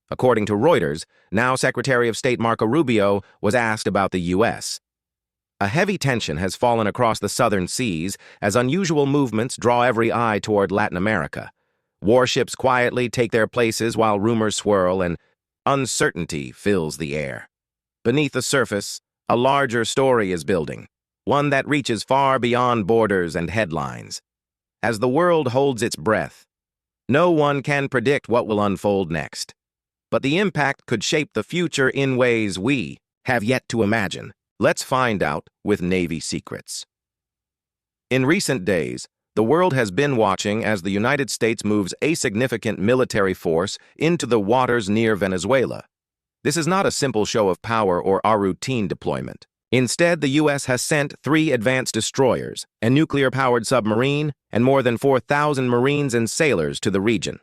According to Reuters, now Secretary of State Marco Rubio was asked about the U.S. A heavy tension has fallen across the southern seas as unusual movements draw every eye toward Latin America. Warships quietly take their places while rumors swirl and uncertainty fills the air. Beneath the surface, a larger story is building, one that reaches far beyond borders and headlines. As the world holds its breath, no one can predict what will unfold next. But the impact could shape the future in ways we have yet to imagine. Let's find out with Navy Secrets. In recent days, the world has been watching as the United States moves a significant military force into the waters near Venezuela. This is not a simple show of power or our routine deployment. Instead, the U.S. has sent 3 advanced destroyers, a nuclear-powered submarine, and more than 4,000 Marines and sailors to the region.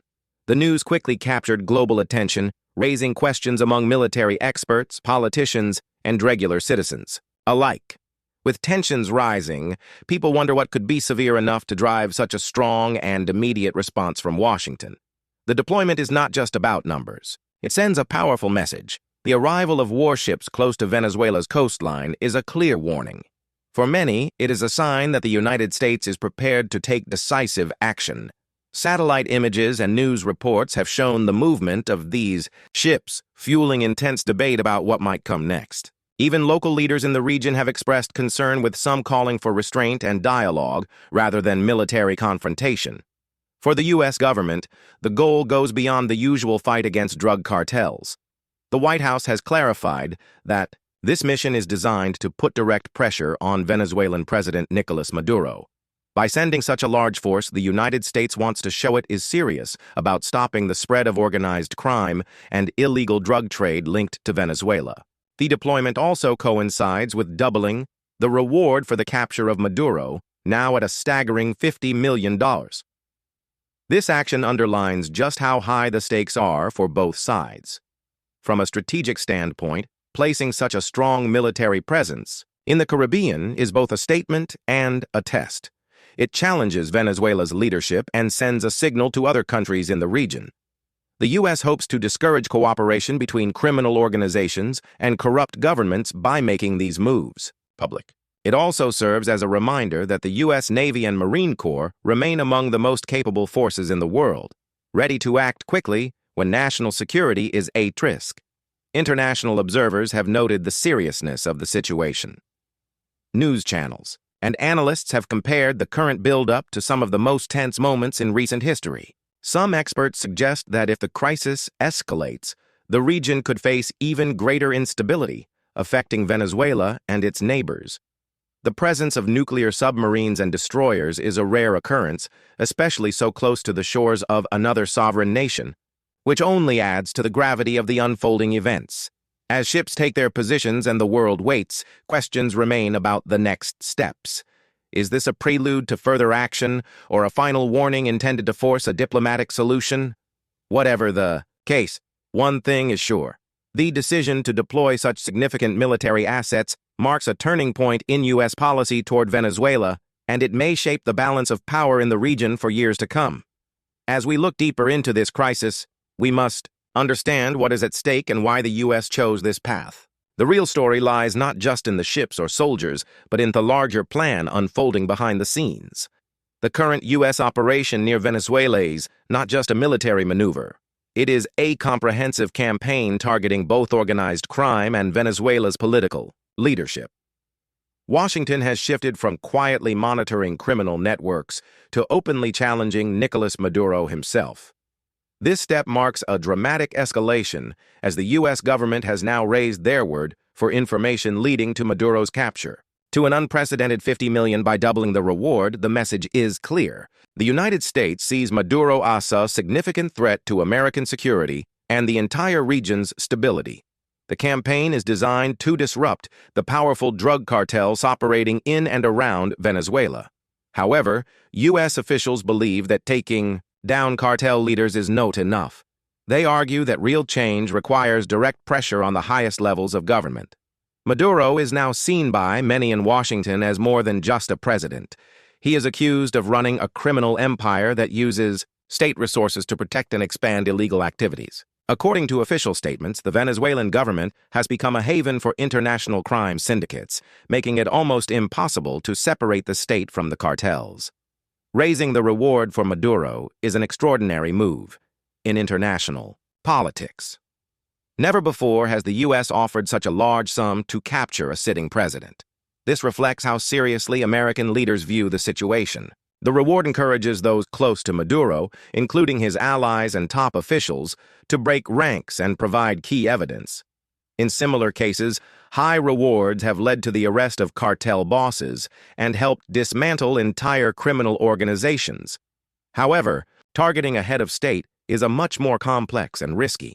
The news quickly captured global attention, raising questions among military experts, politicians, and regular citizens alike. With tensions rising, people wonder what could be severe enough to drive such a strong and immediate response from Washington. The deployment is not just about numbers. It sends a powerful message. The arrival of warships close to Venezuela's coastline is a clear warning. For many, it is a sign that the United States is prepared to take decisive action. Satellite images and news reports have shown the movement of these ships, fueling intense debate about what might come next. Even local leaders in the region have expressed concern, with some calling for restraint and dialogue rather than military confrontation. For the U.S. government, the goal goes beyond the usual fight against drug cartels. The White House has clarified that this mission is designed to put direct pressure on Venezuelan President Nicolas Maduro. By sending such a large force, the United States wants to show it is serious about stopping the spread of organized crime and illegal drug trade linked to Venezuela. The deployment also coincides with doubling the reward for the capture of Maduro, now at a staggering $50 million. This action underlines just how high the stakes are for both sides. From a strategic standpoint, placing such a strong military presence in the Caribbean is both a statement and a test. It challenges Venezuela's leadership and sends a signal to other countries in the region. The U.S. hopes to discourage cooperation between criminal organizations and corrupt governments by making these moves public. It also serves as a reminder that the U.S. Navy and Marine Corps remain among the most capable forces in the world, ready to act quickly when national security is at risk. International observers have noted the seriousness of the situation. News channels and analysts have compared the current build-up to some of the most tense moments in recent history. Some experts suggest that if the crisis escalates, the region could face even greater instability, affecting Venezuela and its neighbors. The presence of nuclear submarines and destroyers is a rare occurrence, especially so close to the shores of another sovereign nation, which only adds to the gravity of the unfolding events. As ships take their positions and the world waits, questions remain about the next steps. Is this a prelude to further action, or a final warning intended to force a diplomatic solution? Whatever the case, one thing is sure. The decision to deploy such significant military assets marks a turning point in U.S. policy toward Venezuela, and it may shape the balance of power in the region for years to come. As we look deeper into this crisis, we must understand what is at stake and why the U.S. chose this path. The real story lies not just in the ships or soldiers, but in the larger plan unfolding behind the scenes. The current U.S. operation near Venezuela is not just a military maneuver. It is a comprehensive campaign targeting both organized crime and Venezuela's political leadership. Washington has shifted from quietly monitoring criminal networks to openly challenging Nicolas Maduro himself. This step marks a dramatic escalation, as the U.S. government has now raised their word for information leading to Maduro's capture. To an unprecedented $50 million by doubling the reward, the message is clear. The United States sees Maduro as a significant threat to American security and the entire region's stability. The campaign is designed to disrupt the powerful drug cartels operating in and around Venezuela. However, U.S. officials believe that taking down cartel leaders is not enough. They argue that real change requires direct pressure on the highest levels of government. Maduro is now seen by many in Washington as more than just a president. He is accused of running a criminal empire that uses state resources to protect and expand illegal activities. According to official statements, the Venezuelan government has become a haven for international crime syndicates, making it almost impossible to separate the state from the cartels. Raising the reward for Maduro is an extraordinary move in international politics. Never before has the U.S. offered such a large sum to capture a sitting president. This reflects how seriously American leaders view the situation. The reward encourages those close to Maduro, including his allies and top officials, to break ranks and provide key evidence. In similar cases, high rewards have led to the arrest of cartel bosses and helped dismantle entire criminal organizations. However, targeting a head of state is a much more complex and risky.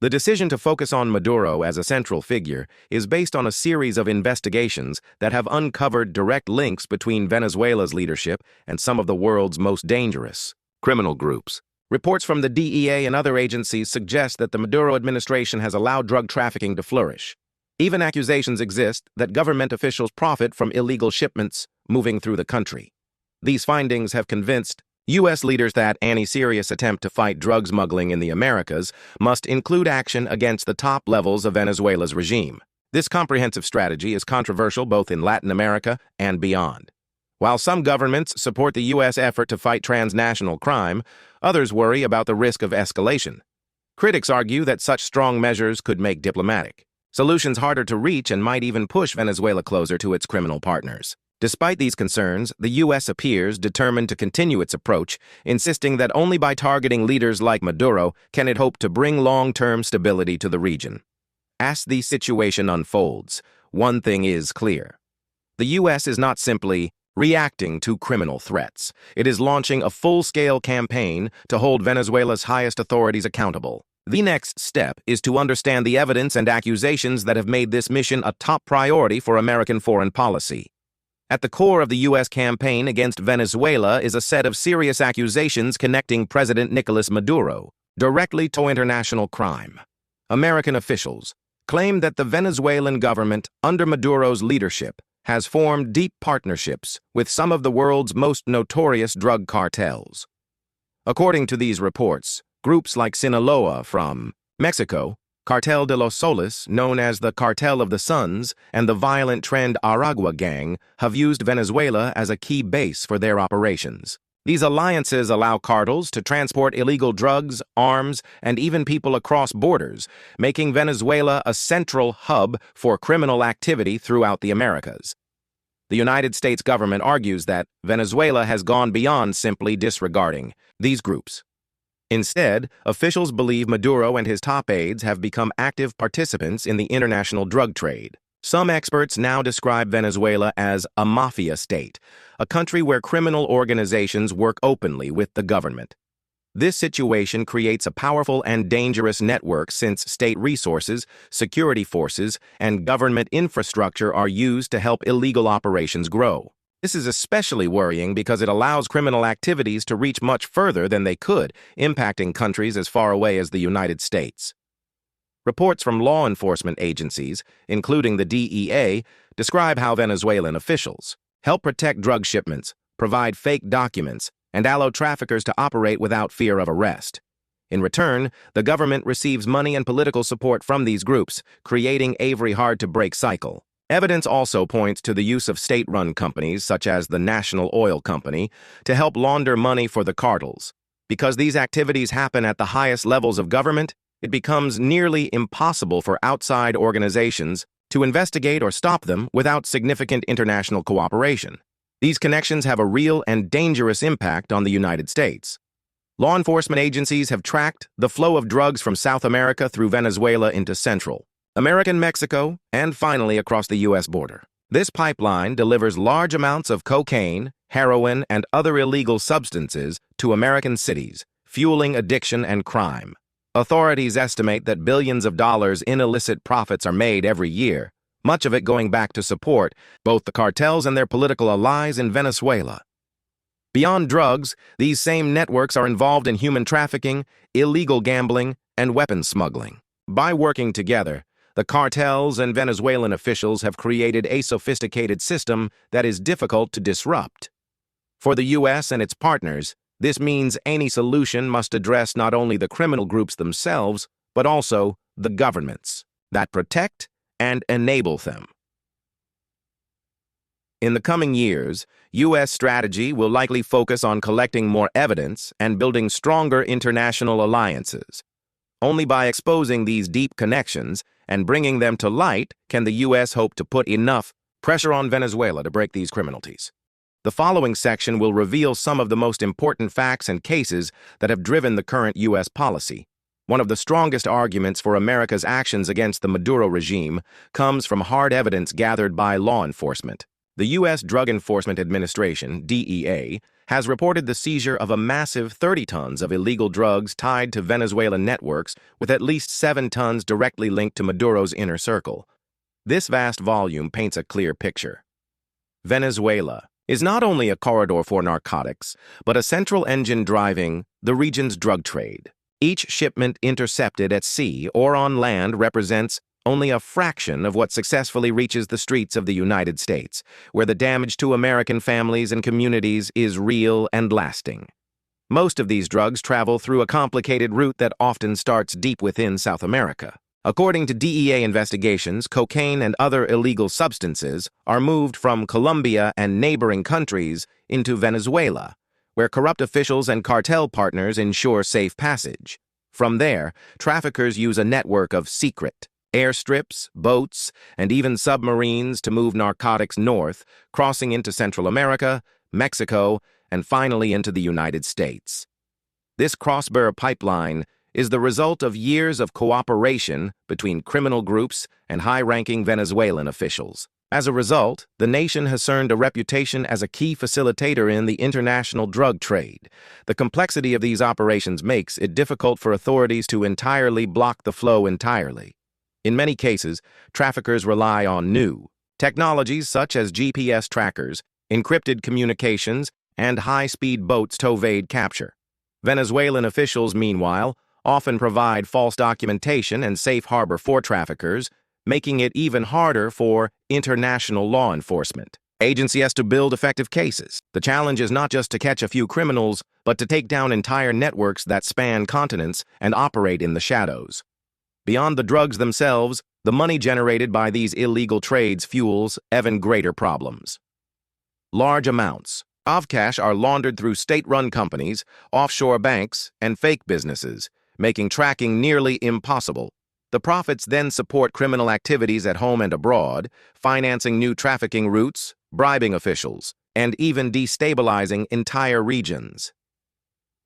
The decision to focus on Maduro as a central figure is based on a series of investigations that have uncovered direct links between Venezuela's leadership and some of the world's most dangerous criminal groups. Reports from the DEA and other agencies suggest that the Maduro administration has allowed drug trafficking to flourish. Even accusations exist that government officials profit from illegal shipments moving through the country. These findings have convinced U.S. leaders that any serious attempt to fight drug smuggling in the Americas must include action against the top levels of Venezuela's regime. This comprehensive strategy is controversial both in Latin America and beyond. While some governments support the U.S. effort to fight transnational crime, others worry about the risk of escalation. Critics argue that such strong measures could make diplomatic solutions harder to reach and might even push Venezuela closer to its criminal partners. Despite these concerns, the U.S. appears determined to continue its approach, insisting that only by targeting leaders like Maduro can it hope to bring long-term stability to the region. As the situation unfolds, one thing is clear. The U.S. is not simply reacting to criminal threats. It is launching a full-scale campaign to hold Venezuela's highest authorities accountable. The next step is to understand the evidence and accusations that have made this mission a top priority for American foreign policy. At the core of the U.S. campaign against Venezuela is a set of serious accusations connecting President Nicolas Maduro directly to international crime. American officials claim that the Venezuelan government, under Maduro's leadership, has formed deep partnerships with some of the world's most notorious drug cartels. According to these reports, groups like Sinaloa from Mexico, Cartel de los Soles, known as the Cartel of the Suns, and the violent Trend Aragua gang have used Venezuela as a key base for their operations. These alliances allow cartels to transport illegal drugs, arms, and even people across borders, making Venezuela a central hub for criminal activity throughout the Americas. The United States government argues that Venezuela has gone beyond simply disregarding these groups. Instead, officials believe Maduro and his top aides have become active participants in the international drug trade. Some experts now describe Venezuela as a mafia state, a country where criminal organizations work openly with the government. This situation creates a powerful and dangerous network since state resources, security forces, and government infrastructure are used to help illegal operations grow. This is especially worrying because it allows criminal activities to reach much further than they could, impacting countries as far away as the United States. Reports from law enforcement agencies, including the DEA, describe how Venezuelan officials help protect drug shipments, provide fake documents, and allow traffickers to operate without fear of arrest. In return, the government receives money and political support from these groups, creating a very hard-to-break cycle. Evidence also points to the use of state-run companies, such as the National Oil Company, to help launder money for the cartels. Because these activities happen at the highest levels of government, it becomes nearly impossible for outside organizations to investigate or stop them without significant international cooperation. These connections have a real and dangerous impact on the United States. Law enforcement agencies have tracked the flow of drugs from South America through Venezuela into Central American Mexico, and finally across the U.S. border. This pipeline delivers large amounts of cocaine, heroin, and other illegal substances to American cities, fueling addiction and crime. Authorities estimate that billions of dollars in illicit profits are made every year, much of it going back to support both the cartels and their political allies in Venezuela. Beyond drugs, these same networks are involved in human trafficking, illegal gambling, and weapons smuggling. By working together, the cartels and Venezuelan officials have created a sophisticated system that is difficult to disrupt. For the U.S. and its partners, This means any solution must address not only the criminal groups themselves, but also the governments that protect and enable them. In the coming years, U.S. strategy will likely focus on collecting more evidence and building stronger international alliances. Only by exposing these deep connections and bringing them to light can the U.S. hope to put enough pressure on Venezuela to break these criminalities. The following section will reveal some of the most important facts and cases that have driven the current U.S. policy. One of the strongest arguments for America's actions against the Maduro regime comes from hard evidence gathered by law enforcement. The U.S. Drug Enforcement Administration, DEA, has reported the seizure of a massive 30 tons of illegal drugs tied to Venezuelan networks, with at least 7 tons directly linked to Maduro's inner circle. This vast volume paints a clear picture. Venezuela is not only a corridor for narcotics, but a central engine driving the region's drug trade. Each shipment intercepted at sea or on land represents only a fraction of what successfully reaches the streets of the United States, where the damage to American families and communities is real and lasting. Most of these drugs travel through a complicated route that often starts deep within South America. According to DEA investigations, cocaine and other illegal substances are moved from Colombia and neighboring countries into Venezuela, where corrupt officials and cartel partners ensure safe passage. From there, traffickers use a network of secret airstrips, boats, and even submarines to move narcotics north, crossing into Central America, Mexico, and finally into the United States. This cross-border pipeline is the result of years of cooperation between criminal groups and high-ranking Venezuelan officials. As a result, the nation has earned a reputation as a key facilitator in the international drug trade. The complexity of these operations makes it difficult for authorities to entirely block the flow entirely. In many cases, traffickers rely on new technologies such as GPS trackers, encrypted communications, and high-speed boats to evade capture. Venezuelan officials, meanwhile, often provide false documentation and safe harbor for traffickers, making it even harder for international law enforcement agencies to build effective cases. The challenge is not just to catch a few criminals, but to take down entire networks that span continents and operate in the shadows. Beyond the drugs themselves, the money generated by these illegal trades fuels even greater problems. Large amounts of cash are laundered through state-run companies, offshore banks, and fake businesses, making tracking nearly impossible. The profits then support criminal activities at home and abroad, financing new trafficking routes, bribing officials, and even destabilizing entire regions.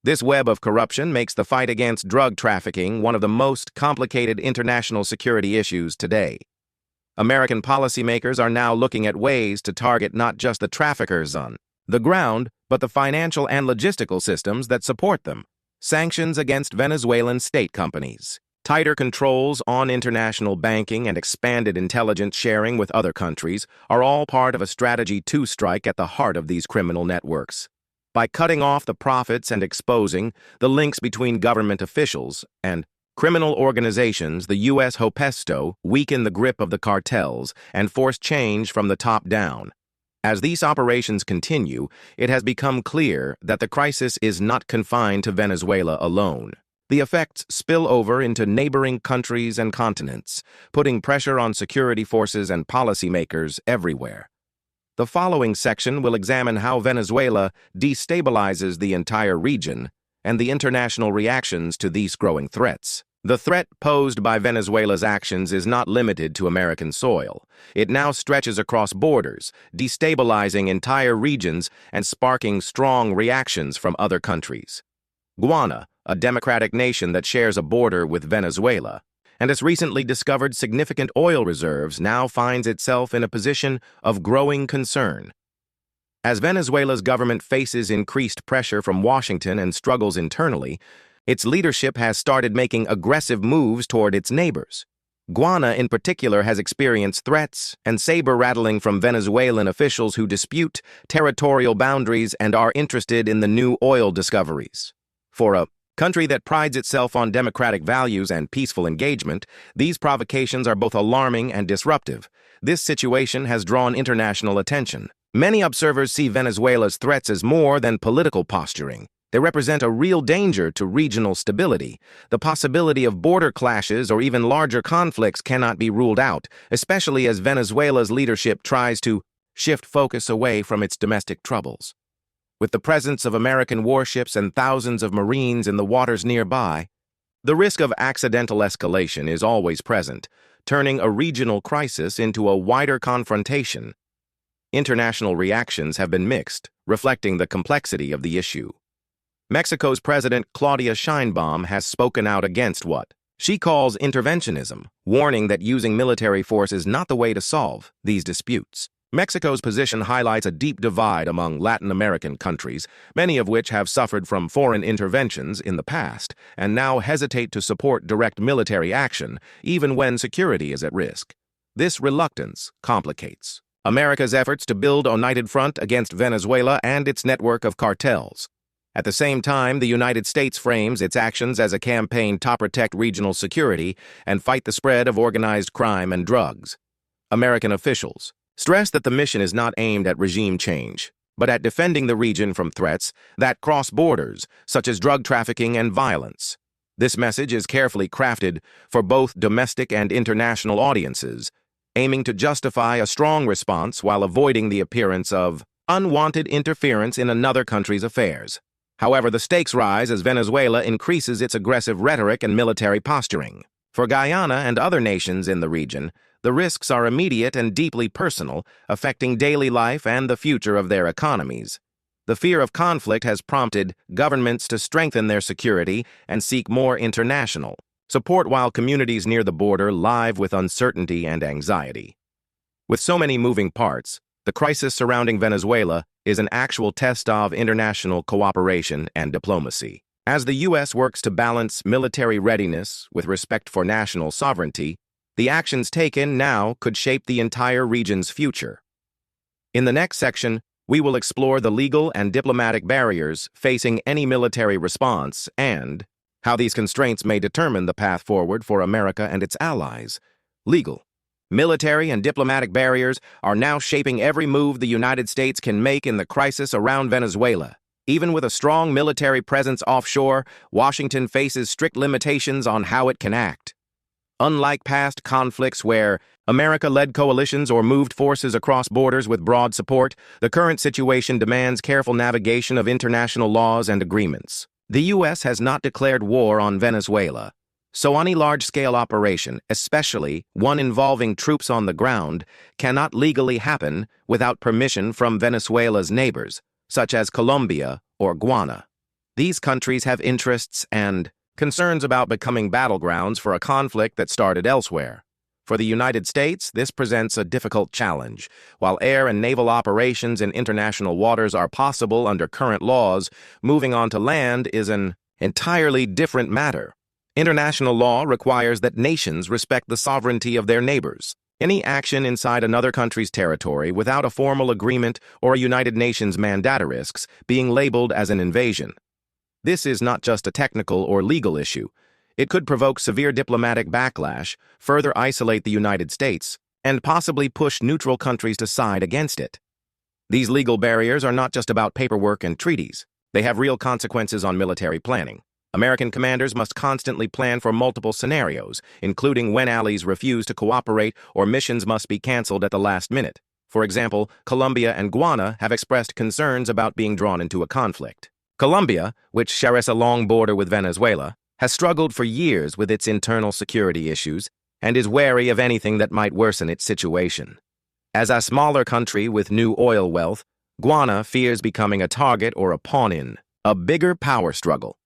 This web of corruption makes the fight against drug trafficking one of the most complicated international security issues today. American policymakers are now looking at ways to target not just the traffickers on the ground, but the financial and logistical systems that support them. Sanctions against Venezuelan state companies, tighter controls on international banking, and expanded intelligence sharing with other countries are all part of a strategy to strike at the heart of these criminal networks. By cutting off the profits and exposing the links between government officials and criminal organizations, the U.S. hopes to weaken the grip of the cartels and force change from the top down. As these operations continue, it has become clear that the crisis is not confined to Venezuela alone. The effects spill over into neighboring countries and continents, putting pressure on security forces and policymakers everywhere. The following section will examine how Venezuela destabilizes the entire region and the international reactions to these growing threats. The threat posed by Venezuela's actions is not limited to American soil. It now stretches across borders, destabilizing entire regions and sparking strong reactions from other countries. Guyana, a democratic nation that shares a border with Venezuela, and has recently discovered significant oil reserves, now finds itself in a position of growing concern. As Venezuela's government faces increased pressure from Washington and struggles internally, its leadership has started making aggressive moves toward its neighbors. Guyana, in particular, has experienced threats and saber-rattling from Venezuelan officials who dispute territorial boundaries and are interested in the new oil discoveries. For a country that prides itself on democratic values and peaceful engagement, these provocations are both alarming and disruptive. This situation has drawn international attention. Many observers see Venezuela's threats as more than political posturing. They represent a real danger to regional stability. The possibility of border clashes or even larger conflicts cannot be ruled out, especially as Venezuela's leadership tries to shift focus away from its domestic troubles. With the presence of American warships and thousands of Marines in the waters nearby, the risk of accidental escalation is always present, turning a regional crisis into a wider confrontation. International reactions have been mixed, reflecting the complexity of the issue. Mexico's President Claudia Sheinbaum has spoken out against what she calls interventionism, warning that using military force is not the way to solve these disputes. Mexico's position highlights a deep divide among Latin American countries, many of which have suffered from foreign interventions in the past and now hesitate to support direct military action, even when security is at risk. This reluctance complicates America's efforts to build a united front against Venezuela and its network of cartels. At the same time, the United States frames its actions as a campaign to protect regional security and fight the spread of organized crime and drugs. American officials stress that the mission is not aimed at regime change, but at defending the region from threats that cross borders, such as drug trafficking and violence. This message is carefully crafted for both domestic and international audiences, aiming to justify a strong response while avoiding the appearance of unwanted interference in another country's affairs. However, the stakes rise as Venezuela increases its aggressive rhetoric and military posturing. For Guyana and other nations in the region, the risks are immediate and deeply personal, affecting daily life and the future of their economies. The fear of conflict has prompted governments to strengthen their security and seek more international support while communities near the border live with uncertainty and anxiety. With so many moving parts, the crisis surrounding Venezuela is an actual test of international cooperation and diplomacy. As the U.S. works to balance military readiness with respect for national sovereignty, the actions taken now could shape the entire region's future. In the next section, we will explore the legal and diplomatic barriers facing any military response and how these constraints may determine the path forward for America and its allies. Legal, military, and diplomatic barriers are now shaping every move the United States can make in the crisis around Venezuela. Even with a strong military presence offshore, Washington faces strict limitations on how it can act. Unlike past conflicts where America led coalitions or moved forces across borders with broad support, the current situation demands careful navigation of international laws and agreements. The U.S. has not declared war on Venezuela, so any large-scale operation, especially one involving troops on the ground, cannot legally happen without permission from Venezuela's neighbors, such as Colombia or Guyana. These countries have interests and concerns about becoming battlegrounds for a conflict that started elsewhere. For the United States, this presents a difficult challenge. While air and naval operations in international waters are possible under current laws, moving on to land is an entirely different matter. International law requires that nations respect the sovereignty of their neighbors. Any action inside another country's territory without a formal agreement or a United Nations mandate risks being labeled as an invasion. This is not just a technical or legal issue. It could provoke severe diplomatic backlash, further isolate the United States, and possibly push neutral countries to side against it. These legal barriers are not just about paperwork and treaties. They have real consequences on military planning. American commanders must constantly plan for multiple scenarios, including when allies refuse to cooperate or missions must be canceled at the last minute. For example, Colombia and Guyana have expressed concerns about being drawn into a conflict. Colombia, which shares a long border with Venezuela, has struggled for years with its internal security issues and is wary of anything that might worsen its situation. As a smaller country with new oil wealth, Guyana fears becoming a target or a pawn in a bigger power struggle.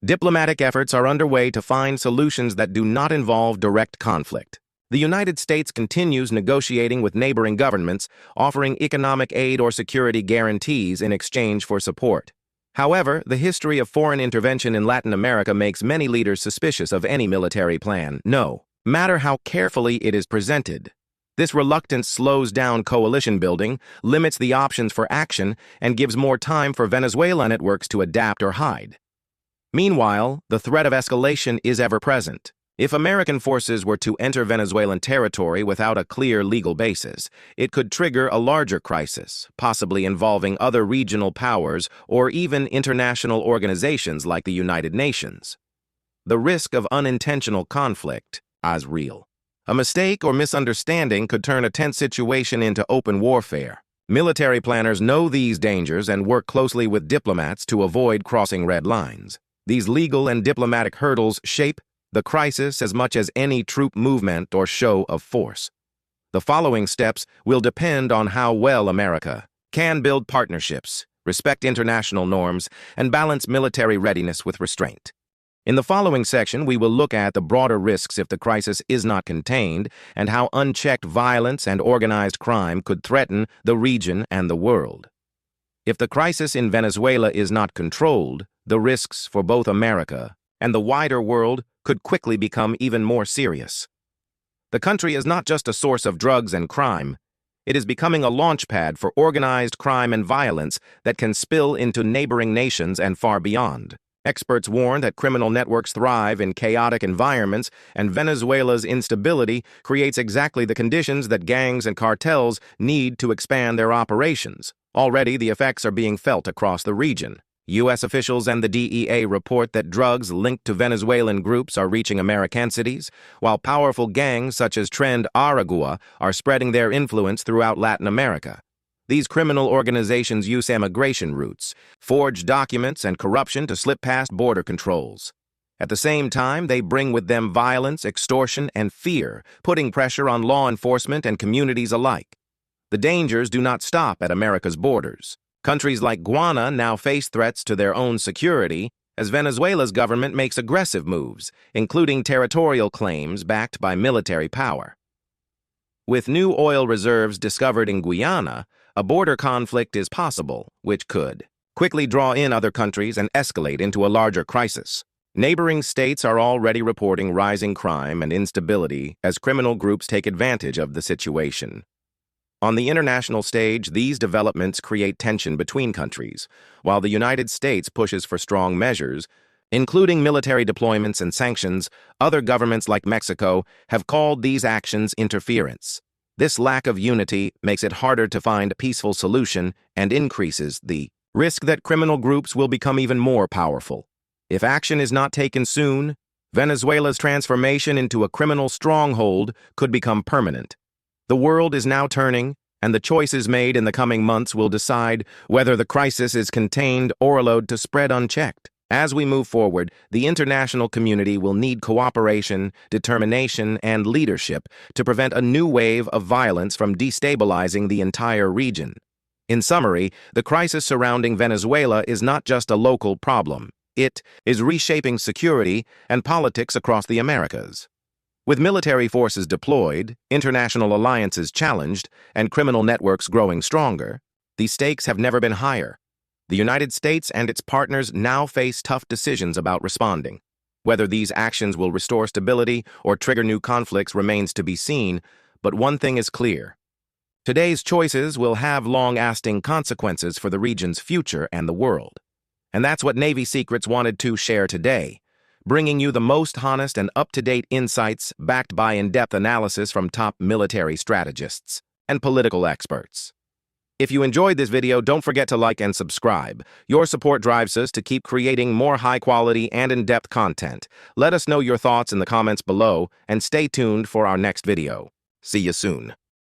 Diplomatic efforts are underway to find solutions that do not involve direct conflict. The United States continues negotiating with neighboring governments, offering economic aid or security guarantees in exchange for support. However, the history of foreign intervention in Latin America makes many leaders suspicious of any military plan, no matter how carefully it is presented. This reluctance slows down coalition building, limits the options for action, and gives more time for Venezuela networks to adapt or hide. Meanwhile, the threat of escalation is ever present. If American forces were to enter Venezuelan territory without a clear legal basis, it could trigger a larger crisis, possibly involving other regional powers or even international organizations like the United Nations. The risk of unintentional conflict is real. A mistake or misunderstanding could turn a tense situation into open warfare. Military planners know these dangers and work closely with diplomats to avoid crossing red lines. These legal and diplomatic hurdles shape the crisis as much as any troop movement or show of force. The following steps will depend on how well America can build partnerships, respect international norms, and balance military readiness with restraint. In the following section, we will look at the broader risks if the crisis is not contained and how unchecked violence and organized crime could threaten the region and the world. If the crisis in Venezuela is not controlled, the risks for both America and the wider world could quickly become even more serious. The country is not just a source of drugs and crime. It is becoming a launchpad for organized crime and violence that can spill into neighboring nations and far beyond. Experts warn that criminal networks thrive in chaotic environments, and Venezuela's instability creates exactly the conditions that gangs and cartels need to expand their operations. Already, the effects are being felt across the region. U.S. officials and the DEA report that drugs linked to Venezuelan groups are reaching American cities, while powerful gangs such as Trend Aragua are spreading their influence throughout Latin America. These criminal organizations use immigration routes, forged documents, and corruption to slip past border controls. At the same time, they bring with them violence, extortion, and fear, putting pressure on law enforcement and communities alike. The dangers do not stop at America's borders. Countries like Guyana now face threats to their own security as Venezuela's government makes aggressive moves, including territorial claims backed by military power. With new oil reserves discovered in Guyana, a border conflict is possible, which could quickly draw in other countries and escalate into a larger crisis. Neighboring states are already reporting rising crime and instability as criminal groups take advantage of the situation. On the international stage, these developments create tension between countries, while the United States pushes for strong measures, including military deployments and sanctions. Other governments like Mexico have called these actions interference. This lack of unity makes it harder to find a peaceful solution and increases the risk that criminal groups will become even more powerful. If action is not taken soon, Venezuela's transformation into a criminal stronghold could become permanent. The world is now turning, and the choices made in the coming months will decide whether the crisis is contained or allowed to spread unchecked. As we move forward, the international community will need cooperation, determination, and leadership to prevent a new wave of violence from destabilizing the entire region. In summary, the crisis surrounding Venezuela is not just a local problem. It is reshaping security and politics across the Americas. With military forces deployed, international alliances challenged, and criminal networks growing stronger, the stakes have never been higher. The United States and its partners now face tough decisions about responding. Whether these actions will restore stability or trigger new conflicts remains to be seen, but one thing is clear. Today's choices will have long-lasting consequences for the region's future and the world. And that's what Navy Secrets wanted to share today, bringing you the most honest and up-to-date insights backed by in-depth analysis from top military strategists and political experts. If you enjoyed this video, don't forget to like and subscribe. Your support drives us to keep creating more high-quality and in-depth content. Let us know your thoughts in the comments below, and stay tuned for our next video. See you soon.